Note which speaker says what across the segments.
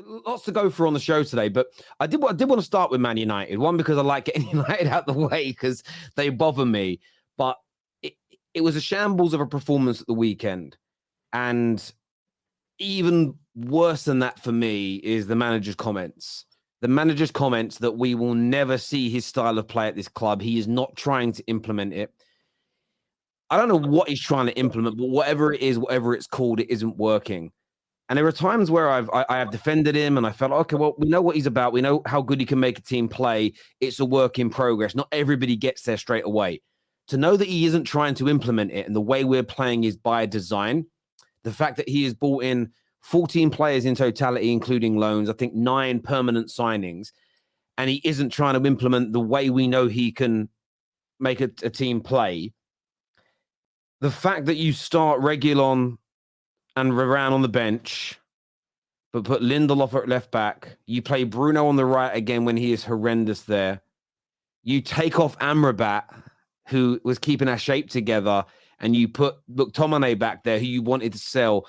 Speaker 1: lots to go through on the show today, but I did want to start with Man United. One, because I like getting United out of the way because they bother me. But it was a shambles of a performance at the weekend. And even worse than that for me is the manager's comments. The manager's comments that we will never see his style of play at this club. He is not trying to implement it. I don't know what he's trying to implement, but whatever it is, whatever it's called, it isn't working. And there are times where I have defended him and I felt, okay, well, we know what he's about. We know how good he can make a team play. It's a work in progress. Not everybody gets there straight away. To know that he isn't trying to implement it and the way we're playing is by design, the fact that he has brought in 14 players in totality, including loans, I think 9 permanent signings, and he isn't trying to implement the way we know he can make a team play. The fact that you start Reguilon and Varane on the bench, but put Lindelof at left back, you play Bruno on the right again when he is horrendous there. You take off Amrabat, who was keeping our shape together, and you put McTominay back there, who you wanted to sell.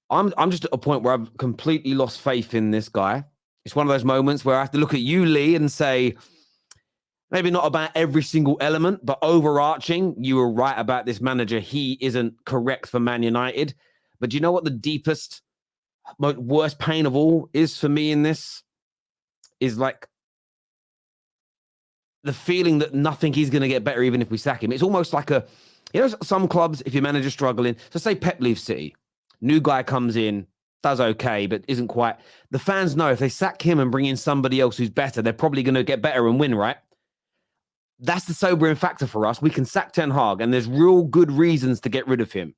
Speaker 1: I'm just at a point where I've completely lost faith in this guy. It's one of those moments where I have to look at you, Lee, and say, maybe not about every single element, but overarching, you were right about this manager. He isn't correct for Man United. But do you know what the deepest, worst pain of all is for me in this? Is like the feeling that nothing is going to get better even if we sack him. It's almost like some clubs, if your manager's struggling, so say Pep leaves City, new guy comes in, does okay, but isn't quite. The fans know if they sack him and bring in somebody else who's better, they're probably going to get better and win, right? That's the sobering factor for us. We can sack Ten Hag, and there's real good reasons to get rid of him.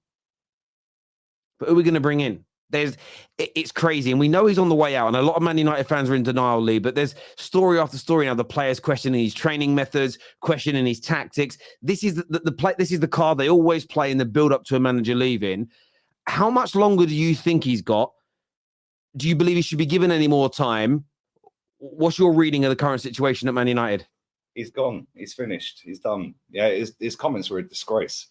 Speaker 1: But who are we going to bring in? It's crazy, and we know he's on the way out, and a lot of Man United fans are in denial, Lee, but there's story after story now, the players questioning his training methods, questioning his tactics. This is this is the card they always play in the build-up to a manager leaving. How much longer do you think he's got? Do you believe he should be given any more time? What's your reading of the current situation at Man United?
Speaker 2: He's gone. He's finished. He's done. Yeah, his comments were a disgrace.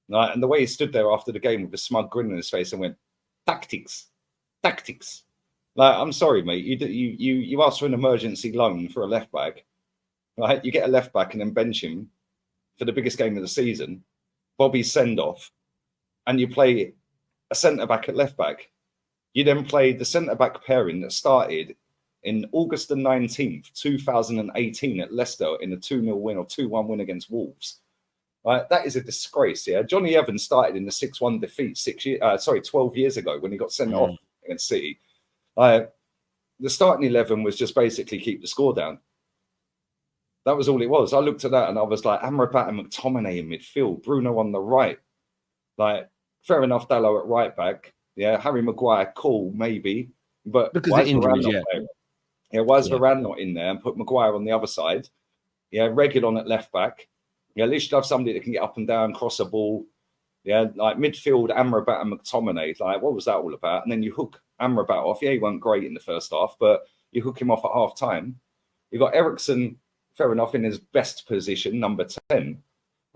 Speaker 2: Right? And the way he stood there after the game with a smug grin on his face and went, tactics. Like, I'm sorry, mate. You asked for an emergency loan for a left back, right? You get a left back and then bench him for the biggest game of the season, Bobby's send off, and you play a centre back at left back. You then play the centre back pairing that started in August the 19th, 2018 at Leicester in a 2-0 win or 2-1 win against Wolves. Right, that is a disgrace. Yeah, Johnny Evans started in the 6-1 defeat 12 years ago when he got sent off against City. The starting 11 was just basically keep the score down. That was all it was. I looked at that and I was like, Amrabat and McTominay in midfield, Bruno on the right. Like, fair enough, Dalot at right back. Yeah, Harry Maguire, cool, maybe, but
Speaker 1: because why is injuries,
Speaker 2: why is Varane not in there and put Maguire on the other side? Yeah, Reguilon at left back. Yeah, at least you have somebody that can get up and down, cross a ball. Yeah, like midfield, Amrabat and McTominay. Like, what was that all about? And then you hook Amrabat off. Yeah, he weren't great in the first half, but you hook him off at half time. You got Eriksen, fair enough, in his best position, number 10.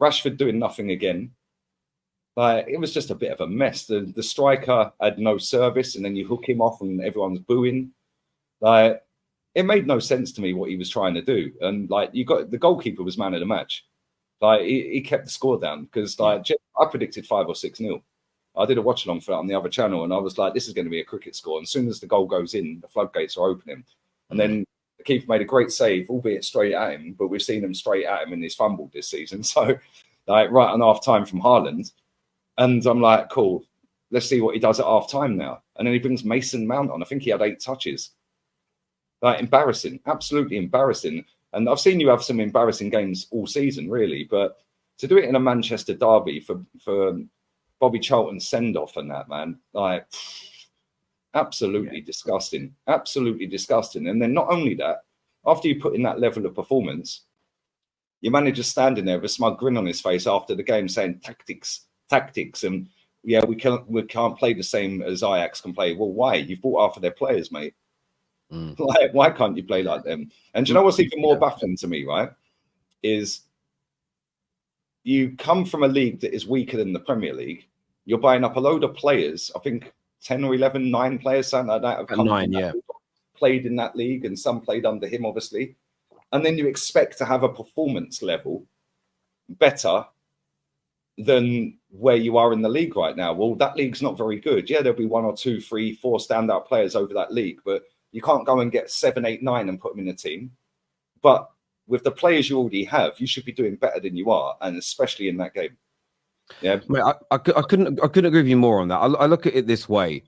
Speaker 2: Rashford doing nothing again. Like, it was just a bit of a mess. The striker had no service, and then you hook him off, and everyone's booing. Like, it made no sense to me what he was trying to do. And like, you got the goalkeeper was man of the match. Like, he kept the score down because I predicted 5 or 6-0. I did a watch along for that on the other channel, and I was like, this is going to be a cricket score. And as soon as the goal goes in, the floodgates are opening. And then the keeper made a great save, albeit straight at him, but we've seen him straight at him in his fumble this season. So, like, right on half time from Haaland. And I'm like, cool, let's see what he does at half time now. And then he brings Mason Mount on. I think he had 8 touches. Like, embarrassing, absolutely embarrassing. And I've seen you have some embarrassing games all season, really. But to do it in a Manchester derby for Bobby Charlton's send-off and that, man, like, absolutely disgusting. Absolutely disgusting. And then not only that, after you put in that level of performance, your manager's standing there with a smug grin on his face after the game saying tactics. And, yeah, we can't play the same as Ajax can play. Well, why? You've bought half of their players, mate. Like, why can't you play like them? And do you know what's even more baffling to me, right? Is you come from a league that is weaker than the Premier League. You're buying up a load of players. I think 10 or 11, 9 players, something like that, have come
Speaker 1: nine, yeah,
Speaker 2: played in that league, and some played under him, obviously. And then you expect to have a performance level better than where you are in the league right now. Well, that league's not very good. Yeah, there'll be 1 or 2, 3, 4 standout players over that league, but you can't go and get 7, 8, 9 and put them in a team. But with the players you already have, you should be doing better than you are, and especially in that game. Yeah,
Speaker 1: mate, I couldn't agree with you more on that. I look at it this way.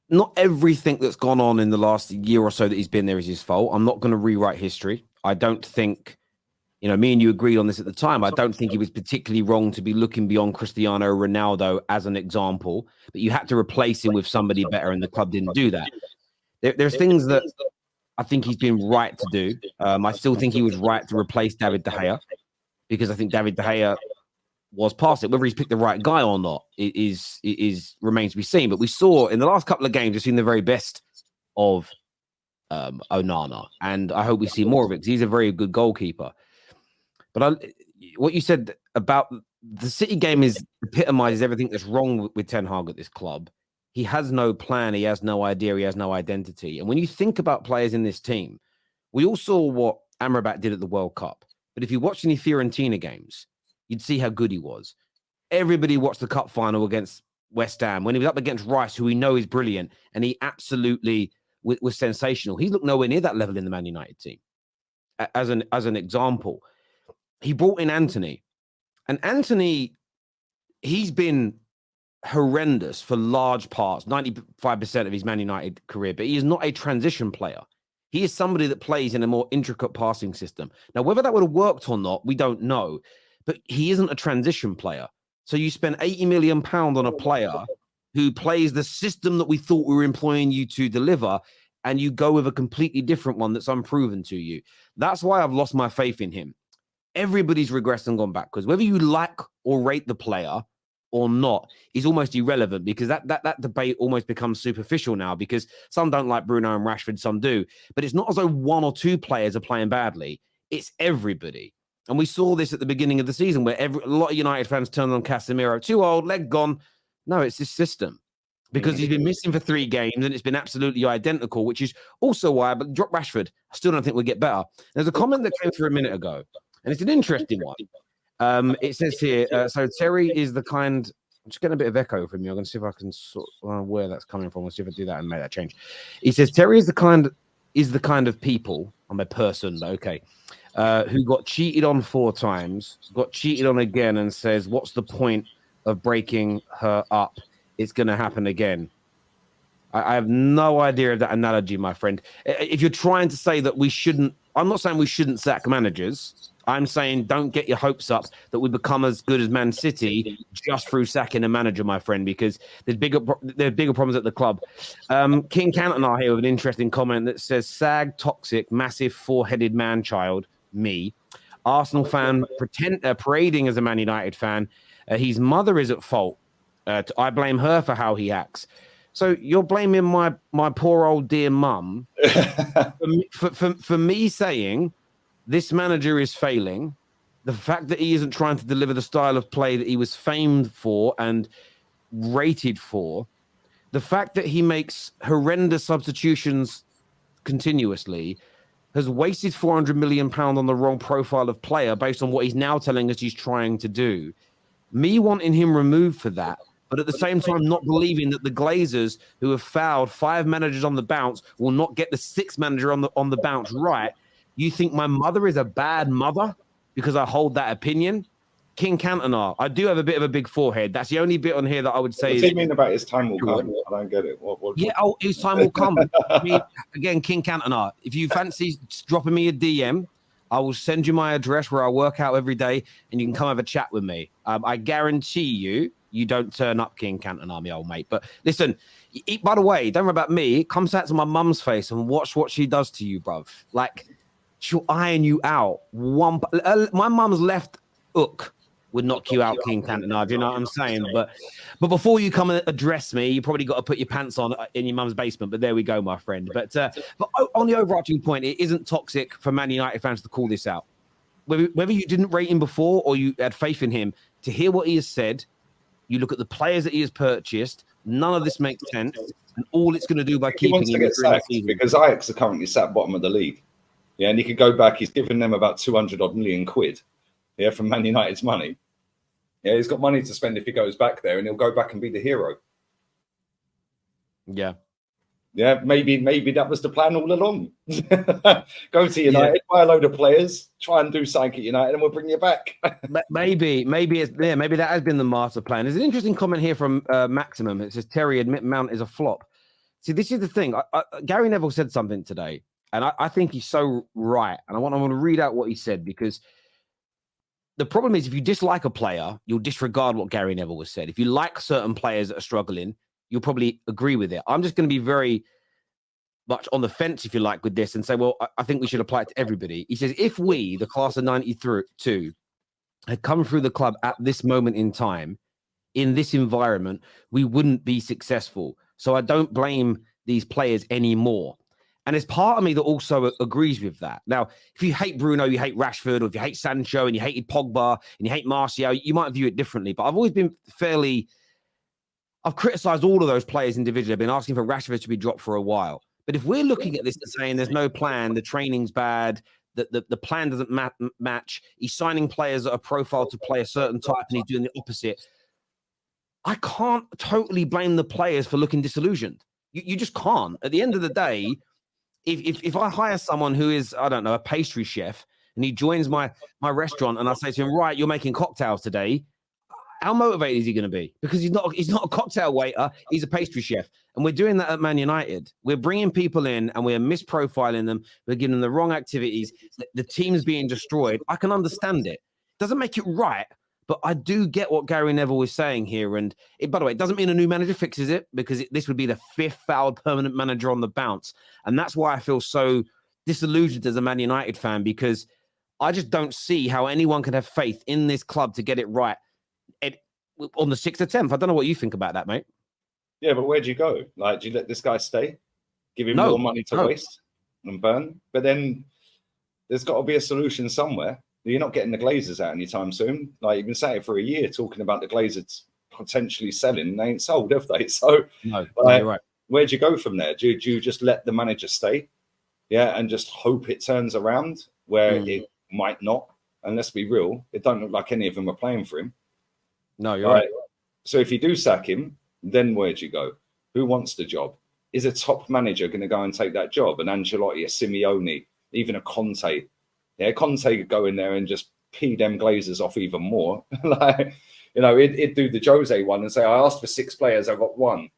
Speaker 1: Not everything that's gone on in the last year or so that he's been there is his fault. I'm not going to rewrite history. I don't think, me and you agreed on this at the time. I don't think he was particularly wrong to be looking beyond Cristiano Ronaldo as an example, but you had to replace him with somebody better, and the club didn't do that. There's things that I think he's been right to do. I still think he was right to replace David De Gea, because I think David De Gea was past it. Whether he's picked the right guy or not, it remains to be seen. But we saw in the last couple of games, we've seen the very best of Onana, and I hope we see more of it, because he's a very good goalkeeper. But what you said about the City game epitomizes everything that's wrong with Ten Hag at this club. He has no plan. He has no idea. He has no identity. And when you think about players in this team, we all saw what Amrabat did at the World Cup. But if you watch any Fiorentina games, you'd see how good he was. Everybody watched the cup final against West Ham when he was up against Rice, who we know is brilliant, and he absolutely was sensational. He looked nowhere near that level in the Man United team. As an example, he brought in Anthony, and Anthony, he's been horrendous for large parts, 95% of his Man United career, but he is not a transition player. He is somebody that plays in a more intricate passing system. Now, whether that would have worked or not, we don't know, but he isn't a transition player. So you spend £80 million on a player who plays the system that we thought we were employing you to deliver, and you go with a completely different one that's unproven to you. That's why I've lost my faith in him. Everybody's regressed and gone backwards. Whether you like or rate the player or not is almost irrelevant, because that debate almost becomes superficial now, because some don't like Bruno and Rashford, some do. But it's not as though 1 or 2 players are playing badly. It's everybody. And we saw this at the beginning of the season, where a lot of United fans turned on Casemiro. Too old, leg gone. No, it's this system. Because he's been missing for 3 games, and it's been absolutely identical, which is also why, but drop Rashford, I still don't think we'll get better. There's a comment that came through a minute ago, and it's an interesting one. It says here, so Terry is the kind... I'm just getting a bit of echo from you. I'm going to see if I can sort where that's coming from. Let's see if I do that and make that change. He says, Terry is the kind of people, I'm a person, but okay, who got cheated on 4 times, got cheated on again, and says, what's the point of breaking her up? It's going to happen again. I have no idea of that analogy, my friend. If you're trying to say that we shouldn't, I'm not saying we shouldn't sack managers. I'm saying don't get your hopes up that we become as good as Man City just through sacking a manager, my friend, because there's bigger problems at the club. King Cantona here with an interesting comment that says, SAG, toxic, massive 4-headed man-child, me. Arsenal fan, parading as a Man United fan. His mother is at fault. I blame her for how he acts. So you're blaming my poor old dear mum for me saying this manager is failing, the fact that he isn't trying to deliver the style of play that he was famed for and rated for, the fact that he makes horrendous substitutions continuously, has wasted £400 million on the wrong profile of player based on what he's now telling us he's trying to do. Me wanting him removed for that, but at the same time not believing that the Glazers, who have fouled 5 managers on the bounce, will not get the 6th manager on the bounce right. You think my mother is a bad mother because I hold that opinion? King Cantona, I do have a bit of a big forehead. That's the only bit on here that I would say.
Speaker 2: What do you mean about his time will come? I don't get it.
Speaker 1: His time will come. Again, King Cantona, if you fancy dropping me a DM, I will send you my address where I work out every day, and you can come have a chat with me. I guarantee you don't turn up, King Cantona, my old mate. But listen, by the way, don't worry about me. Come out to my mum's face and watch what she does to you, bruv. Like, she'll iron you out. My mum's left hook would knock you out, King Cantona. Do you know what I'm saying? But before you come and address me, you probably got to put your pants on in your mum's basement. But there we go, my friend. But on the overarching point, it isn't toxic for Man United fans to call this out. Whether you didn't rate him before or you had faith in him, to hear what he has said You look at the players that he has purchased. None of this makes sense. And all it's going to do by
Speaker 2: He wants
Speaker 1: keeping
Speaker 2: to
Speaker 1: him
Speaker 2: get sacked because Ajax are currently sat bottom of the league. Yeah, and he could go back. He's given them about 200 odd million quid. Yeah, from Man United's money. Yeah, he's got money to spend if he goes back there, and he'll go back and be the hero.
Speaker 1: Yeah.
Speaker 2: Yeah, maybe that was the plan all along. Go to United, buy a load of players, try and do something at United, and we'll bring you back.
Speaker 1: maybe that has been the master plan. There's an interesting comment here from Maximum. It says Terry admit Mount is a flop. See, this is the thing. Gary Neville said something today, and I think he's so right. And I want to read out what he said, because the problem is if you dislike a player, you'll disregard what Gary Neville has said. If you like certain players that are struggling, you'll probably agree with it. I'm just going to be very much on the fence, if you like, with this and say, well, I think we should apply it to everybody. He says, if we, the class of 92, had come through the club at this moment in time, in this environment, we wouldn't be successful. So I don't blame these players anymore. And there's part of me that also agrees with that. Now, if you hate Bruno, you hate Rashford, or if you hate Sancho and you hated Pogba and you hate Martial, you might view it differently. But I've always been I've criticised all of those players individually. I've been asking for Rashford to be dropped for a while. But if we're looking at this and saying there's no plan, the training's bad, the plan doesn't match, he's signing players that are profiled to play a certain type and he's doing the opposite, I can't totally blame the players for looking disillusioned. You just can't. At the end of the day, if I hire someone who is, I don't know, a pastry chef, and he joins my restaurant and I say to him, right, you're making cocktails today, how motivated is he going to be? Because he's not a cocktail waiter, he's a pastry chef. And we're doing that at Man United. We're bringing people in and we're misprofiling them. We're giving them the wrong activities. The team's being destroyed. I can understand it. Doesn't make it right, but I do get what Gary Neville is saying here. And by the way, it doesn't mean a new manager fixes it, because this would be the 5th fouled permanent manager on the bounce. And that's why I feel so disillusioned as a Man United fan, because I just don't see how anyone can have faith in this club to get it right on the 6th or 10th. I don't know what you think about that, mate.
Speaker 2: Yeah, but where do you go? Like, do you let this guy stay? Give him more money to waste and burn? But then there's got to be a solution somewhere. You're not getting the Glazers out anytime soon. Like, you've been saying for a year talking about the Glazers potentially selling. They ain't sold, have they? So,
Speaker 1: no, you're right.
Speaker 2: Where do you go from there? Do you just let the manager stay? Yeah, and just hope it turns around where it might not. And let's be real, it don't look like any of them are playing for him.
Speaker 1: No, you're right.
Speaker 2: So if you do sack him, then where do you go? Who wants the job? Is a top manager going to go and take that job? An Ancelotti, a Simeone, even a Conte? Yeah, Conte could go in there and just pee them Glazers off even more. Like, you know, it'd do the Jose one and say, I asked for 6 players, I got 1.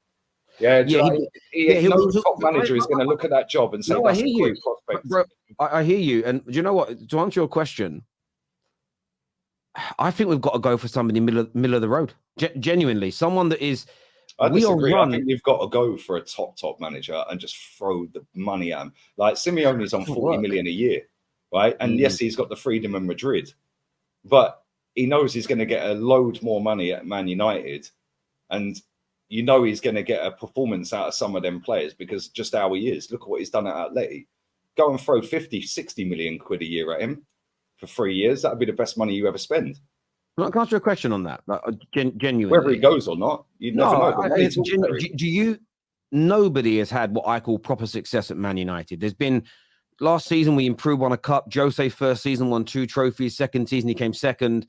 Speaker 2: Yeah, no top manager is going to look at that job and say,
Speaker 1: no,
Speaker 2: that's
Speaker 1: I hear
Speaker 2: a great
Speaker 1: you.
Speaker 2: prospect.
Speaker 1: Bro, I hear you. And do you know what? To answer your question, I think we've got to go for somebody middle of the road. Genuinely, someone that is.
Speaker 2: I disagree. I think you've got to go for a top manager and just throw the money at him. Like, Simeone's on 40 million a year, right? And yes, he's got the freedom in Madrid, but he knows he's going to get a load more money at Man United, and you know he's going to get a performance out of some of them players because just how he is. Look at what he's done at Atleti. Go and throw 50, 60 million quid a year at him for 3 years. That would be the best money you ever spend.
Speaker 1: Can I ask you a question on that? Like, genuinely,
Speaker 2: whether he goes or not, you never know.
Speaker 1: Nobody has had what I call proper success at Man United. There's been last season we improved on a cup. Jose first season won 2 trophies. Second season he came second.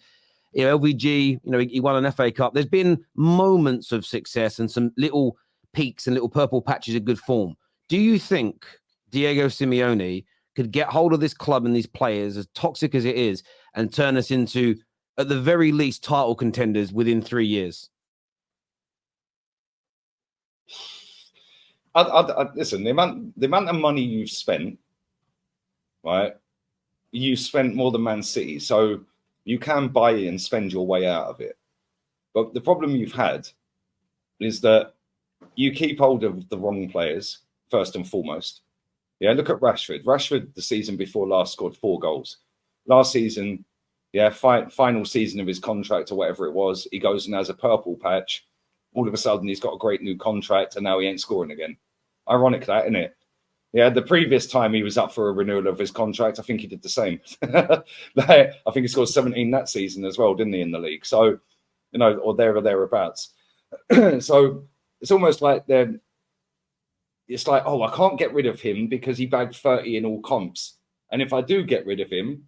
Speaker 1: You know, LVG, you know, he won an FA Cup. There's been moments of success and some little peaks and little purple patches of good form. Do you think Diego Simeone could get hold of this club and these players, as toxic as it is, and turn us into, at the very least, title contenders within 3 years?
Speaker 2: Listen, the amount of money you've spent, right? You spent more than Man City, so you can buy it and spend your way out of it. But the problem you've had is that you keep hold of the wrong players, first and foremost. Yeah, look at Rashford. Rashford, the season before last, scored 4 goals. Last season, yeah, final season of his contract or whatever it was, he goes and has a purple patch. All of a sudden, he's got a great new contract, and now he ain't scoring again. Ironic that, isn't it? Yeah, the previous time he was up for a renewal of his contract, I think he did the same. I think he scored 17 that season as well, didn't he, in the league? So you know, or there or thereabouts. So it's almost like it's like, oh, I can't get rid of him because he bagged 30 in all comps. And if I do get rid of him,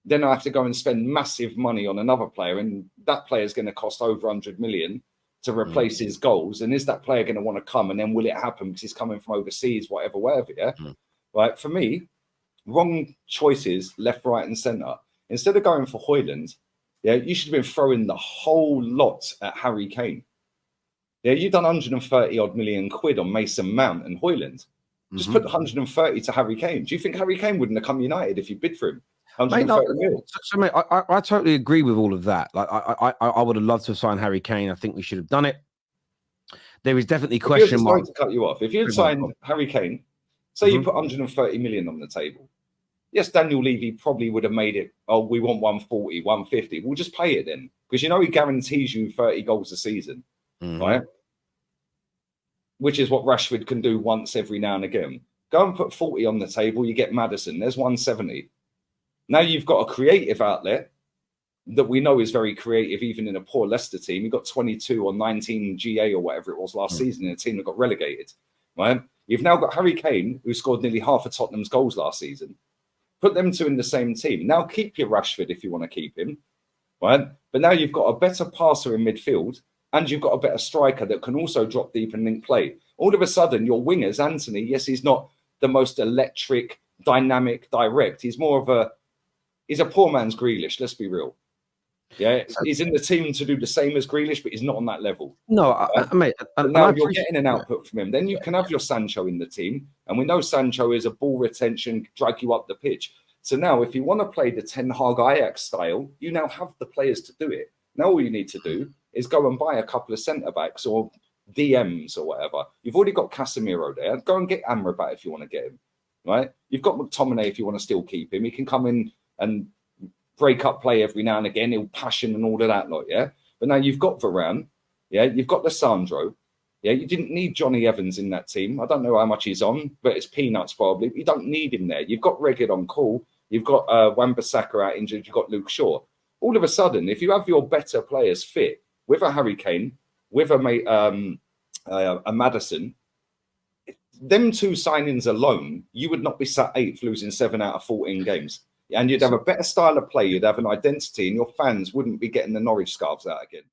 Speaker 2: then I have to go and spend massive money on another player. And that player is going to cost over 100 million to replace his goals. And is that player going to want to come? And then will it happen because he's coming from overseas, whatever, yeah? Right. For me, wrong choices, left, right, and centre. Instead of going for Højlund, yeah, you should have been throwing the whole lot at Harry Kane. Yeah, you've done 130 odd million quid on Mason Mount and Højlund. Just put 130 to Harry Kane. Do you think Harry Kane wouldn't have come United if you bid for him? 130 mil.
Speaker 1: So mate, I totally agree with all of that. Like, I would have loved to have signed Harry Kane. I think we should have done it. There is definitely question marks.
Speaker 2: To cut you off, if you had signed Harry Kane, say you put 130 million on the table. Yes, Daniel Levy probably would have made it, oh, we want 140, 150. We'll just pay it then. Because you know he guarantees you 30 goals a season, right? Which is what Rashford can do once every now and again. Go and put 40 on the table, you get Maddison. There's 170. Now you've got a creative outlet that we know is very creative, even in a poor Leicester team. You've got 22 or 19 GA or whatever it was last season in a team that got relegated, right? You've now got Harry Kane, who scored nearly half of Tottenham's goals last season. Put them two in the same team. Now keep your Rashford if you want to keep him, right? But now you've got a better passer in midfield and you've got a better striker that can also drop deep and link play. All of a sudden, your wingers, Anthony, yes, he's not the most electric, dynamic, direct. He's more of he's a poor man's Grealish, let's be real. Yeah, he's in the team to do the same as Grealish, but he's not on that level.
Speaker 1: No, mate.
Speaker 2: Now you're getting an output from him. Then you can have your Sancho in the team. And we know Sancho is a ball retention, drag you up the pitch. So now if you want to play the Ten Hag Ajax style, you now have the players to do it. Now all you need to do is go and buy a couple of centre-backs or DMs or whatever. You've already got Casemiro there. Go and get Amrabat if you want to get him, right? You've got McTominay if you want to still keep him. He can come in and break up play every now and again. He'll passion and all of that lot, yeah? But now you've got Varane, yeah? You've got Lissandro, yeah? You didn't need Johnny Evans in that team. I don't know how much he's on, but it's peanuts probably. You don't need him there. You've got Reguilon cool. You've got Wan-Bissaka out injured. You've got Luke Shaw. All of a sudden, if you have your better players fit with a Harry Kane, with a Maddison, them two signings alone, you would not be sat 8th losing 7 out of 14 games. And you'd have a better style of play. You'd have an identity and your fans wouldn't be getting the Norwich scarves out again.